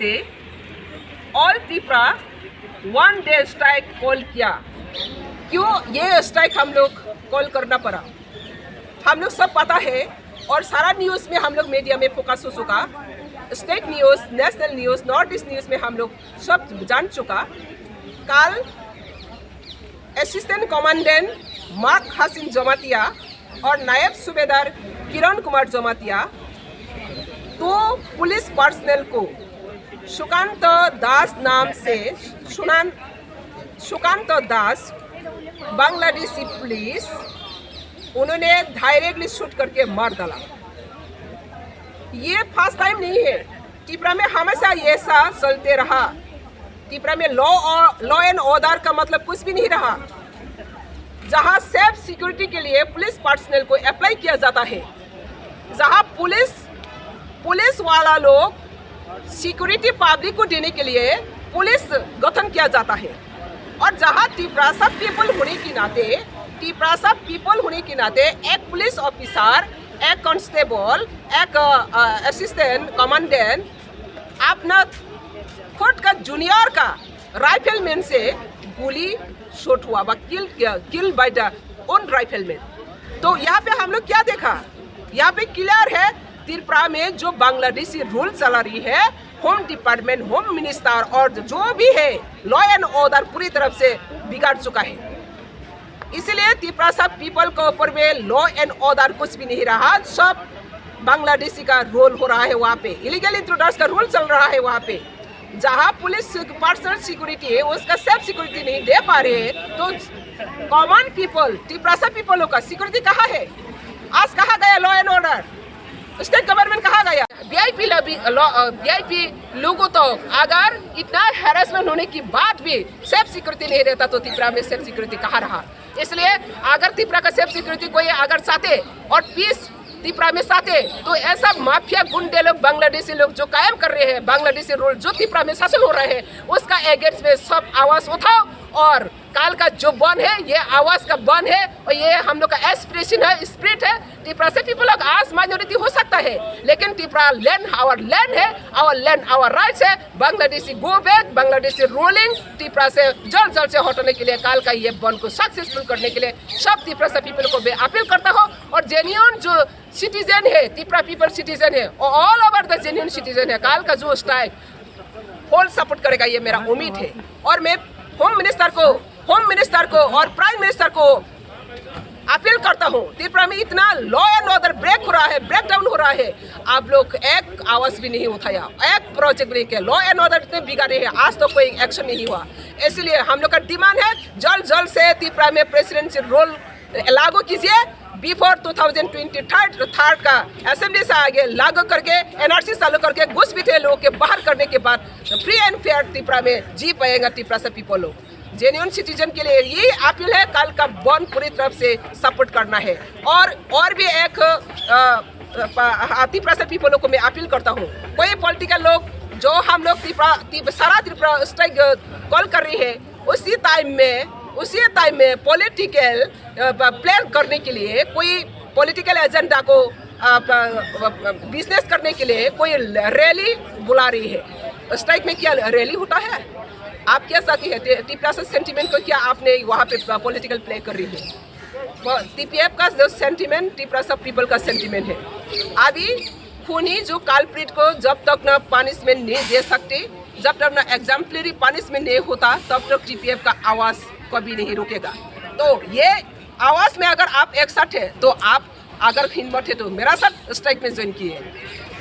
से all Tripura one day strike call किया। क्यों ये स्ट्राइक हम लोग कॉल करना पड़ा, हम लोग सब पता है और सारा न्यूज़ में हम लोग मीडिया में फोकस हो चुका। State news, national news, north east news में हम लोग सब जान चुका। कल असिस्टेंट कमांडेंट मार्क हसीन जमातिया और नायब सूबेदार किरण कुमार जमातिया तो पुलिस पर्सनल को सुकांत दास नाम से सुकांत दास बांग्लादेशी पुलिस उन्होंने डायरेक्टली शूट करके मार डाला। ये फर्स्ट टाइम नहीं है, त्रिपुरा में हमेशा ये ऐसा चलते रहा। त्रिपुरा में लॉ एंड ऑर्डर का मतलब कुछ भी नहीं रहा। जहां सेफ सिक्योरिटी के लिए पुलिस पर्सनल को अप्लाई किया जाता है, जहां पुलिस वाला लोग सिक्योरिटी पब्लिक को देने के लिए पुलिस गठन किया जाता है, और जहां त्रिपुरा सब पीपल होने के नाते एक पुलिस ऑफिसर, एक कांस्टेबल, एक असिस्टेंट कमांडेंट अपना खुद का जूनियर का राइफलमैन से गोली शॉट हुआ, किल बाय द ओन राइफलमैन। तो यहाँ पे हम लोग क्या देखा, यहाँ पे क्लियर है त्रिपुरा में जो बांग्लादेशी रूल चला रही है, होम डिपार्टमेंट, होम मिनिस्टर और जो भी है लॉ एंड ऑर्डर पूरी तरफ से बिगाड़ चुका है। इसलिए त्रिपुरा सब पीपल के ऊपर में लॉ एंड ऑर्डर कुछ भी नहीं रहा, सब बांग्लादेशी का रोल हो रहा है। वहाँ पे इलीगल इंट्रूडर्स का रूल चल रहा है। वहाँ पे जहाँ पुलिस पर्सनल सिक्योरिटी है उसका सेल्फ सिक्योरिटी नहीं दे पा रहे हैं, तो कॉमन पीपल, त्रिपुरा सब पीपलों का सिक्योरिटी कहाँ है? आज कहाँ गया law and order? State government कहाँ गया? वीआईपी लोगों तो अगर इतना हैरेसमेंट होने के बाद भी सेफ सिक्योरिटी नहीं रहता तो त्रिपुरा में सेफ सिक्योरिटी कहाँ रहा? इसलिए अगर त्रिपुरा का सेफ सिक्योरिटी कोई अगर चाहते और पीस त्रिपुरा में चाहते तो ऐसा माफिया गुंडे लोग, बांग्लादेशी लोग जो कायम कर रहे हैं, बांग्लादेशी रूल जो त्रिपुरा में शासन हो रहे हैं, उसका अगेंस्ट में सब आवाज उठाओ। और काल का जो बन है ये आवाज का बन है, और ये हम लोग का एस्पिरेशन है, स्पिरिट है। त्रिपुरा से पीपल लोग आज माइनॉरिटी हो सकता है, लेकिन त्रिपुरा लैंड आवर लैंड है, आवर लैंड आवर राइट्स है। Bangladeshi go back, Bangladeshi ruling Tripura से जल्द से हटाने के लिए, काल का ये बन को सक्सेसफुल करने के लिए सब त्रिपुरा से पीपल को मैं अपील करता हूँ। और जेन्युइन जो सिटीजन है, त्रिपुरा पीपल सिटीजन है, all over the genuine citizen है, काल का जो स्ट्राइक होल सपोर्ट करेगा ये मेरा उम्मीद है। और मैं होम मिनिस्टर को और प्राइम मिनिस्टर को अपील करता हूँ, त्रिपुरा में इतना लॉ एंड ऑर्डर ब्रेक हो रहा है, ब्रेक डाउन हो रहा है, आप लोग एक आवाज भी नहीं उठाया, एक प्रोजेक्ट नहीं किया, लॉ एंड ऑर्डर इतने बिगाड़े हैं, आज तो कोई एक्शन नहीं हुआ। इसलिए हम लोग का डिमांड है जल्द से त्रिपुरा में प्रेसिडेंशियल रूल लागू कीजिए। बिफोर 2023 का असेंबली से आगे लागू करके, एनआरसी चालू करके, घुसपैठे लोगों के बाहर करने के बाद फ्री एंड फेयर त्रिपुरा में जी पाएगा त्रिपुरा से पीपल लोग। जेन्युइन सिटीजन के लिए ये अपील है, कल का बंद पूरी तरफ से सपोर्ट करना है। और भी एक त्रिपुरा से पीपलों को मैं अपील करता हूँ, कोई पॉलिटिकल लोग जो हम लोग सारा त्रिपुरा स्ट्राइक कॉल कर रही है, उसी टाइम में पॉलिटिकल प्ले करने के लिए, कोई पॉलिटिकल एजेंडा को बिजनेस करने के लिए कोई रैली बुला रही है। स्ट्राइक में क्या रैली होता है? आप क्या चाहती है? त्रिपुरा से सेंटिमेंट को क्या आपने वहाँ पे पॉलिटिकल प्ले कर रही है? टीपीएफ का जो सेंटिमेंट त्रिपुरा सब पीपल का सेंटिमेंट है। अभी खूनी जो काल्प्रिट को जब तक ना पनिशमेंट नहीं दे सकते, जब तक ना एग्जाम्पलरी पनिशमेंट नहीं होता, तब तक टीपीएफ का आवाज़ कभी नहीं रुकेगा। तो ये आवाज़ में अगर आप एक साथ है, तो आप अगर हिम्मत है तो मेरा साथ स्ट्राइक में ज्वाइन किए।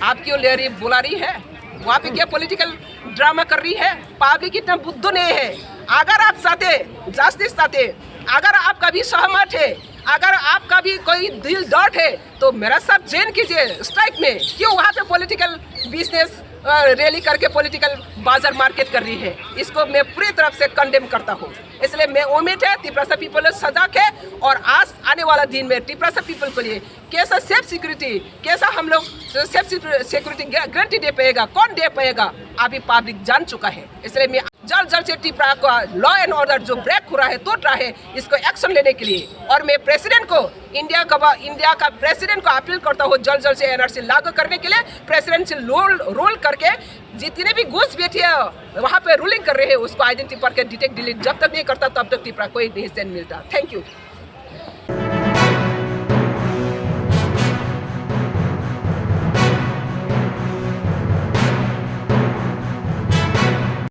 आप क्यों ले रही बुला रही है? वहाँ पे क्या पॉलिटिकल ड्रामा कर रही है? पब्लिक इतना बुद्धू नहीं है। अगर आप चाहते जस्टिस चाहते, अगर आप कभी सहमत है, अगर आपका भी कोई दिल डॉट है, तो मेरा साथ ज्वाइन कीजिए स्ट्राइक में। क्यों वहाँ पे पॉलिटिकल बिजनेस रैली करके पॉलिटिकल बाजार मार्केट कर रही है? इसको मैं पूरी तरफ से कंडेम करता हूँ। इसलिए मैं उम्मीद है त्रिपुरा से पीपल सजग है, और आज आने वाला दिन में त्रिपुरा से पीपल के लिए कैसा सेफ सिक्योरिटी, कैसा हम लोग सेफ सिक्योरिटी गारंटी दे पाएगा, कौन दे पाएगा, अभी पब्लिक जान चुका है। इसलिए मैं जल्द से टिपरा का लॉ एंड ऑर्डर जो ब्रेक हो रहा है, टूट रहा है, इसको एक्शन लेने के लिए। और मैं प्रेसिडेंट को, इंडिया का प्रेसिडेंट को अपील करता हूँ जल्द से एनआरसी लागू करने के लिए। प्रेसिडेंट से रूल करके जितने भी घूस बैठे वहाँ पे रूलिंग कर रहे हैं उसको आइडेंटिफाई करके डिटेक्ट डिलीट जब तक नहीं करता तब तक टिपरा कोई डिसीजन मिलता। Thank you.